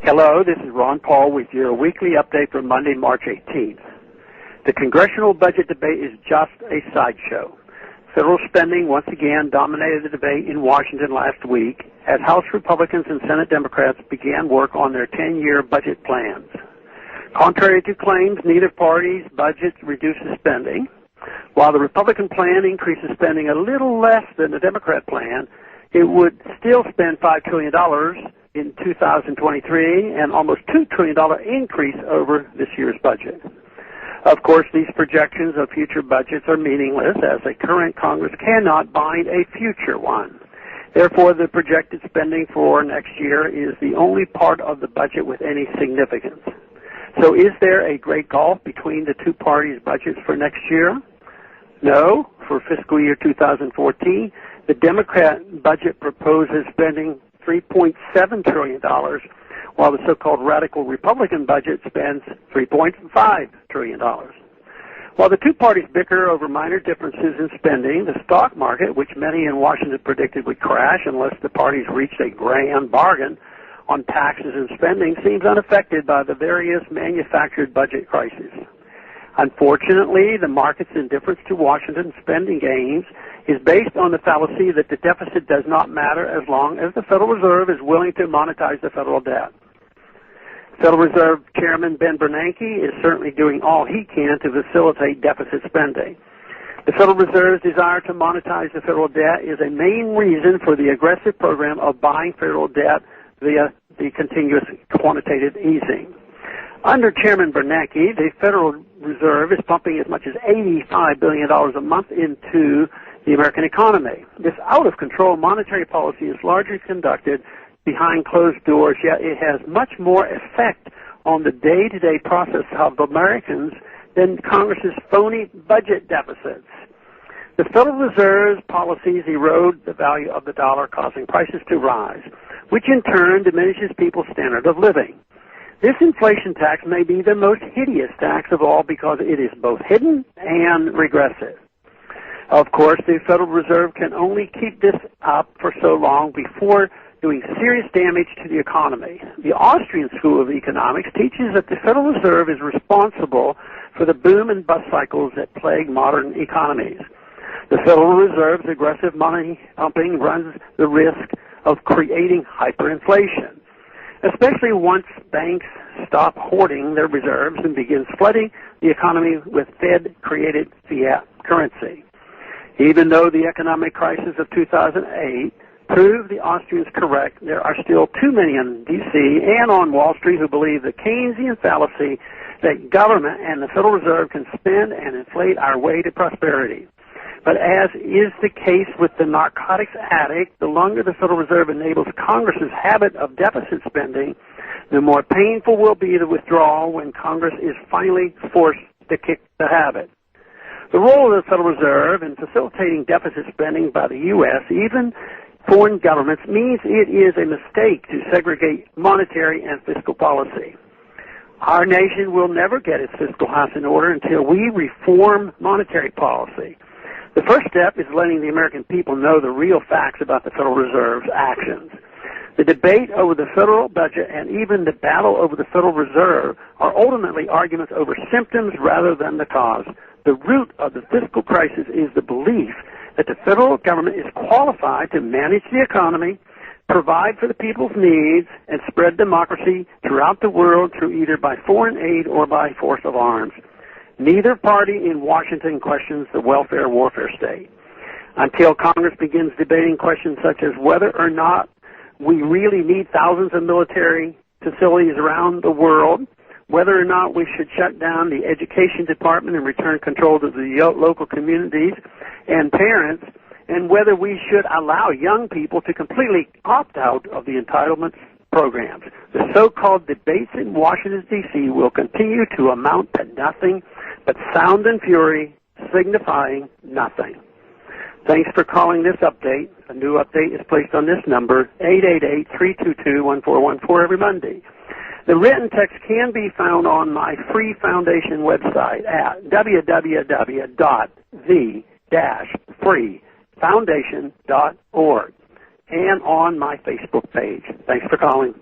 Hello, this is Ron Paul with your weekly update for Monday, March 18th. The Congressional budget debate is just a sideshow. Federal spending once again dominated the debate in Washington last week as House Republicans and Senate Democrats began work on their 10-year budget plans. Contrary to claims, neither party's budget reduces spending. While the Republican plan increases spending a little less than the Democrat plan, it would still spend $5 trillion in 2023 and almost $2 trillion increase over this year's budget. Of course, these projections of future budgets are meaningless as a current Congress cannot bind a future one. Therefore, the projected spending for next year is the only part of the budget with any significance. So is there a great gulf between the two parties' budgets for next year? No. For fiscal year 2014, the Democrat budget proposes spending $3.7 trillion, while the so-called radical Republican budget spends $3.5 trillion. While the two parties bicker over minor differences in spending, the stock market, which many in Washington predicted would crash unless the parties reached a grand bargain on taxes and spending, seems unaffected by the various manufactured budget crises. Unfortunately, the market's indifference to Washington's spending gains is based on the fallacy that the deficit does not matter as long as the Federal Reserve is willing to monetize the federal debt. Federal Reserve Chairman Ben Bernanke is certainly doing all he can to facilitate deficit spending. The Federal Reserve's desire to monetize the federal debt is a main reason for the aggressive program of buying federal debt via the continuous quantitative easing. Under Chairman Bernanke, the Federal Reserve is pumping as much as $85 billion a month into the American economy. This out-of-control monetary policy is largely conducted behind closed doors, yet it has much more effect on the day-to-day process of Americans than Congress's phony budget deficits. The Federal Reserve's policies erode the value of the dollar, causing prices to rise, which in turn diminishes people's standard of living. This inflation tax may be the most hideous tax of all because it is both hidden and regressive. Of course, the Federal Reserve can only keep this up for so long before doing serious damage to the economy. The Austrian School of Economics teaches that the Federal Reserve is responsible for the boom and bust cycles that plague modern economies. The Federal Reserve's aggressive money pumping runs the risk of creating hyperinflation, especially once banks stop hoarding their reserves and begins flooding the economy with Fed-created fiat currency. Even though the economic crisis of 2008 proved the Austrians correct, there are still too many in D.C. and on Wall Street who believe the Keynesian fallacy that government and the Federal Reserve can spend and inflate our way to prosperity. But as is the case with the narcotics addict, the longer the Federal Reserve enables Congress's habit of deficit spending, the more painful will be the withdrawal when Congress is finally forced to kick the habit. The role of the Federal Reserve in facilitating deficit spending by the U.S., even foreign governments, means it is a mistake to segregate monetary and fiscal policy. Our nation will never get its fiscal house in order until we reform monetary policy. The first step is letting the American people know the real facts about the Federal Reserve's actions. The debate over the federal budget and even the battle over the Federal Reserve are ultimately arguments over symptoms rather than the cause. The root of the fiscal crisis is the belief that the federal government is qualified to manage the economy, provide for the people's needs, and spread democracy throughout the world through either by foreign aid or by force of arms. Neither party in Washington questions the welfare-warfare state. Until Congress begins debating questions such as whether or not we really need thousands of military facilities around the world, whether or not we should shut down the education department and return control to the local communities and parents, and whether we should allow young people to completely opt out of the entitlement programs. The so-called debates in Washington, D.C. will continue to amount to nothing but sound and fury, signifying nothing. Thanks for calling this update. A new update is placed on this number, 888-322-1414, every Monday. The written text can be found on my free foundation website at www.the-freefoundation.org and on my Facebook page. Thanks for calling.